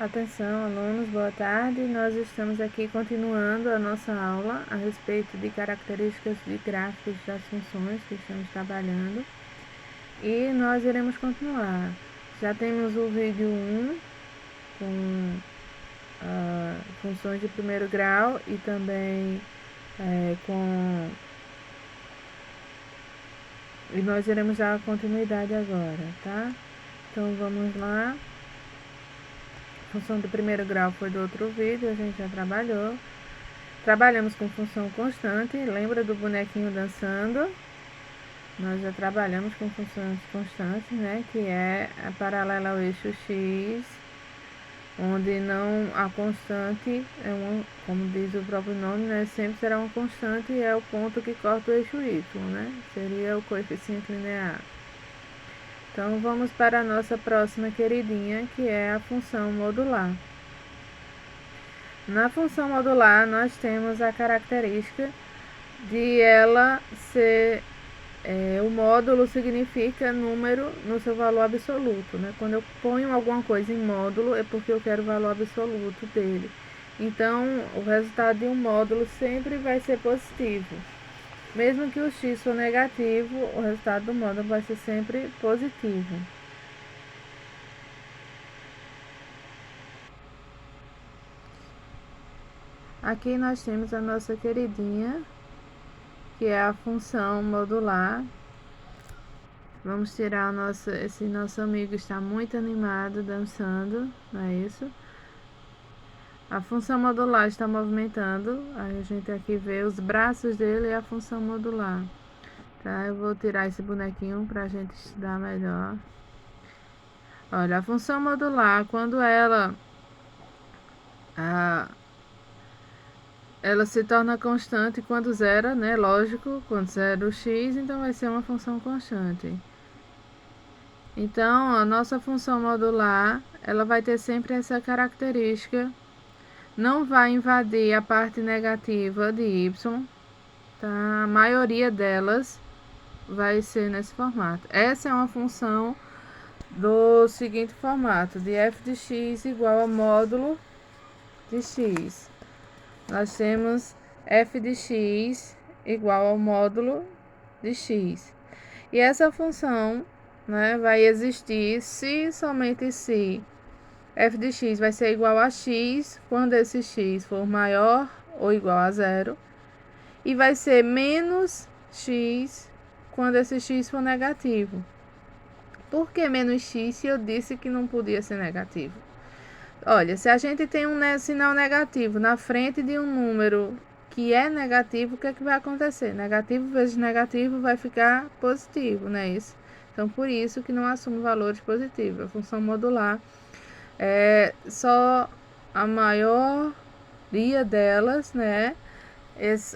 Atenção, alunos, boa tarde. Nós estamos aqui continuando a nossa aula a respeito de características de gráficos das funções que estamos trabalhando. E nós iremos continuar. Já temos o vídeo 1 com funções de primeiro grau e também E nós iremos dar continuidade agora, tá? Então vamos lá. Função do primeiro grau foi do outro vídeo, a gente já trabalhou. Trabalhamos com função constante, lembra do bonequinho dançando? Nós já trabalhamos com funções constantes, né? Que é a paralela ao eixo x, onde não a constante, como diz o próprio nome, né? Sempre será uma constante e é o ponto que corta o eixo y, né? Seria o coeficiente linear. Então vamos para a nossa próxima queridinha, que é a função modular. Na função modular, nós temos a característica de ela ser... o módulo significa número no seu valor absoluto, né? Quando eu ponho alguma coisa em módulo, é porque eu quero o valor absoluto dele. Então, o resultado de um módulo sempre vai ser positivo. Mesmo que o x for negativo, o resultado do módulo vai ser sempre positivo. Aqui nós temos a nossa queridinha, que é a função modular. Vamos tirar esse nosso amigo está muito animado, dançando, não é isso? A função modular está movimentando, aí a gente aqui vê os braços dele e a função modular. Tá? Eu vou tirar esse bonequinho para a gente estudar melhor. Olha, a função modular, quando ela se torna constante quando zero, né? Lógico, quando zero o x, então vai ser uma função constante. Então, a nossa função modular, ela vai ter sempre essa característica. Não vai invadir a parte negativa de y, tá? A maioria delas vai ser nesse formato. Essa é uma função do seguinte formato, de f de x igual a módulo de x. Nós temos f de x igual ao módulo de x. E essa função, né, vai existir se somente se f de x vai ser igual a x quando esse x for maior ou igual a zero, e vai ser menos x quando esse x for negativo. Por que menos x se eu disse que não podia ser negativo? Olha, se a gente tem um sinal negativo na frente de um número que é negativo, o que é que vai acontecer? Negativo vezes negativo vai ficar positivo, não é isso? Então, por isso que não assume valores positivos. A função modular só a maioria delas, né,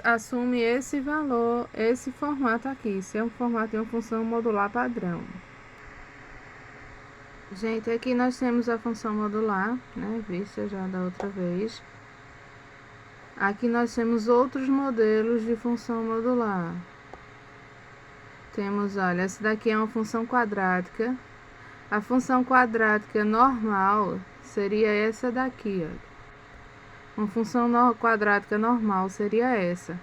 assume esse valor, esse formato aqui. Isso é um formato de uma função modular padrão. Gente, aqui nós temos a função modular, né, vista já da outra vez. Aqui nós temos outros modelos de função modular. Temos, olha, essa daqui é uma função quadrática. A função quadrática normal seria essa daqui, ó. Uma função quadrática normal seria essa.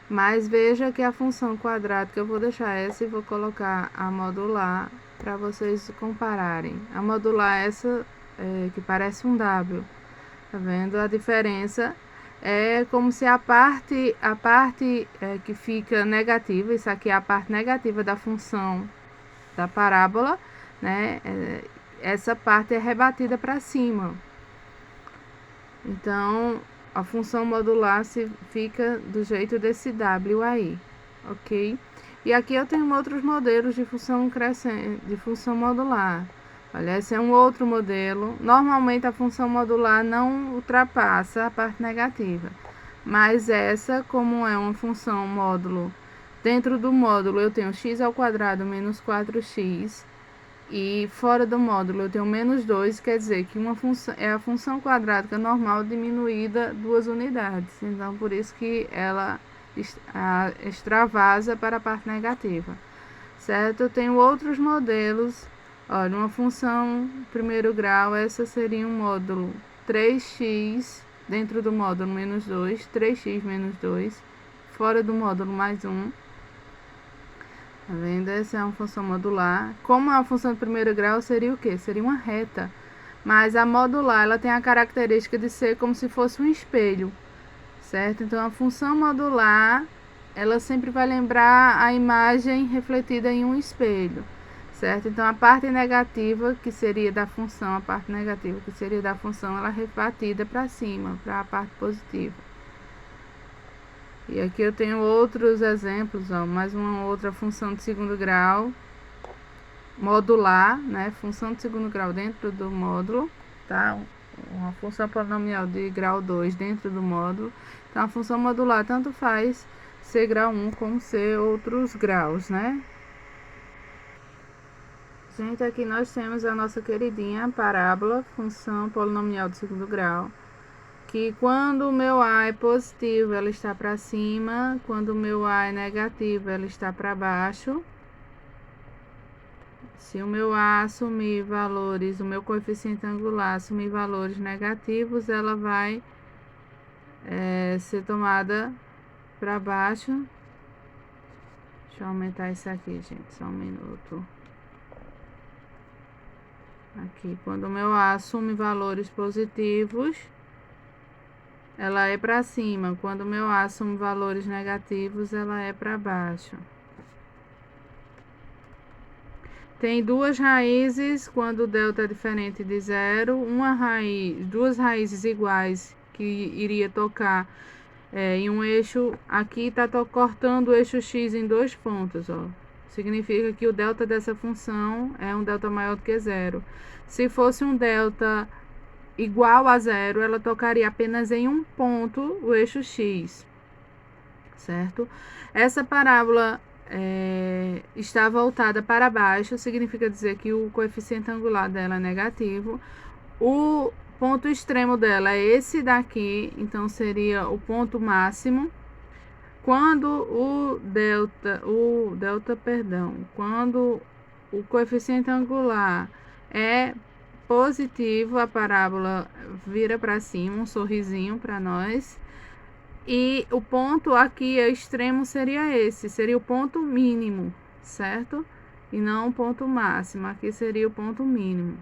Mas veja que a função quadrática, eu vou deixar essa e vou colocar a modular para vocês compararem. A modular essa que parece um W. Tá vendo? A diferença é como se a parte que fica negativa, isso aqui é a parte negativa da função da parábola, né? Essa parte é rebatida para cima. Então, a função modular fica do jeito desse W aí, ok? E aqui eu tenho outros modelos de função crescente, de função modular. Olha, esse é um outro modelo. Normalmente a função modular não ultrapassa a parte negativa, mas essa, como é uma função módulo, dentro do módulo eu tenho x ao quadrado menos 4x, e fora do módulo eu tenho menos 2, quer dizer que uma função é a função quadrática normal diminuída 2 unidades. Então, por isso que ela extravasa para a parte negativa, certo? Eu tenho outros modelos Olha, uma função primeiro grau, essa seria um módulo 3x dentro do módulo menos 2, 3x menos 2, fora do módulo mais 1. Tá vendo? Essa é uma função modular. Como a função de primeiro grau seria o quê? Seria uma reta. Mas a modular, ela tem a característica de ser como se fosse um espelho, certo? Então, a função modular, ela sempre vai lembrar a imagem refletida em um espelho, certo? Então, a parte negativa, que seria da função, ela é rebatida para cima, para a parte positiva. E aqui eu tenho outros exemplos, ó, mais uma outra função de segundo grau, modular, né? Função de segundo grau dentro do módulo, tá? Uma função polinomial de grau 2 dentro do módulo. Então, a função modular tanto faz ser grau 1 como ser outros graus, né? Gente, aqui nós temos a nossa queridinha parábola, função polinomial de segundo grau, que quando o meu A é positivo, ela está para cima, quando o meu A é negativo, ela está para baixo. Se o meu A assumir valores, o meu coeficiente angular assumir valores negativos, ela vai ser tomada para baixo. Deixa eu aumentar isso aqui, gente, só um minuto. Aqui, quando o meu A assume valores positivos, ela é para cima. Quando o meu A assume valores negativos, ela é para baixo. Tem duas raízes quando o delta é diferente de zero. Duas raízes iguais que iria tocar em um eixo. Aqui está cortando o eixo x em 2 pontos, ó. Significa que o delta dessa função é um delta maior do que zero. Se fosse um delta igual a zero, ela tocaria apenas em um ponto o eixo x, certo? Essa parábola está voltada para baixo, significa dizer que o coeficiente angular dela é negativo. O ponto extremo dela é esse daqui, então seria o ponto máximo. Quando quando o coeficiente angular é positivo, a parábola vira para cima, um sorrisinho para nós. E o ponto aqui extremo seria esse, seria o ponto mínimo, certo? E não o ponto máximo, aqui seria o ponto mínimo.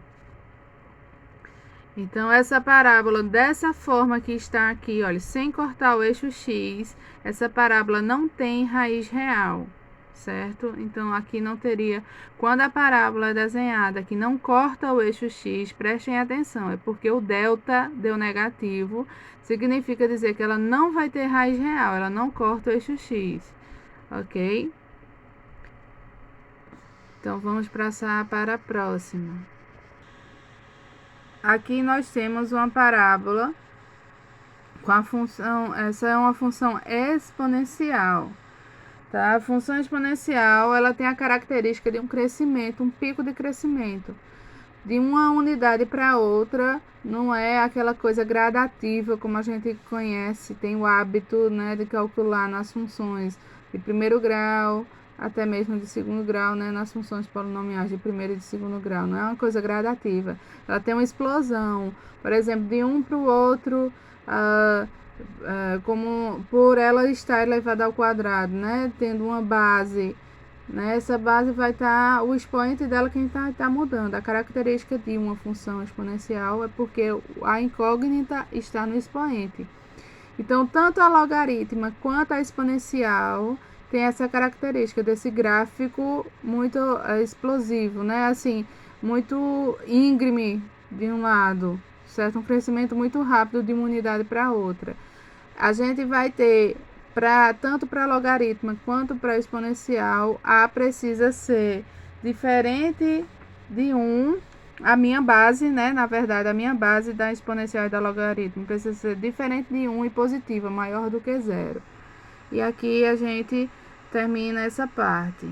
Então, essa parábola, dessa forma que está aqui, olha, sem cortar o eixo x, essa parábola não tem raiz real, certo? Então, aqui não teria. Quando a parábola é desenhada que não corta o eixo x, prestem atenção, é porque o delta deu negativo, significa dizer que ela não vai ter raiz real, ela não corta o eixo x, ok? Então, vamos passar para a próxima. Aqui nós temos uma parábola com a função, essa é uma função exponencial, tá? A função exponencial, ela tem a característica de um crescimento, um pico de crescimento. De uma unidade para outra, não é aquela coisa gradativa como a gente conhece, tem o hábito, né, de calcular nas funções de primeiro grau, até mesmo de segundo grau, né, nas funções polinomiais de primeiro e de segundo grau. Não é uma coisa gradativa. Ela tem uma explosão, por exemplo, de um para o outro, como por ela estar elevada ao quadrado, né, tendo uma base. Nessa base vai estar o expoente dela que está mudando. A característica de uma função exponencial é porque a incógnita está no expoente. Então, tanto a logarítmica quanto a exponencial tem essa característica desse gráfico muito explosivo, né? Assim, muito íngreme de um lado, certo? Um crescimento muito rápido de uma unidade para outra. A gente vai ter tanto para logarítmica quanto para exponencial, A precisa ser diferente de 1. A minha base, né? Na verdade, a minha base da exponencial e da logarítmica precisa ser diferente de 1 e positiva, maior do que 0. E aqui a gente termina essa parte.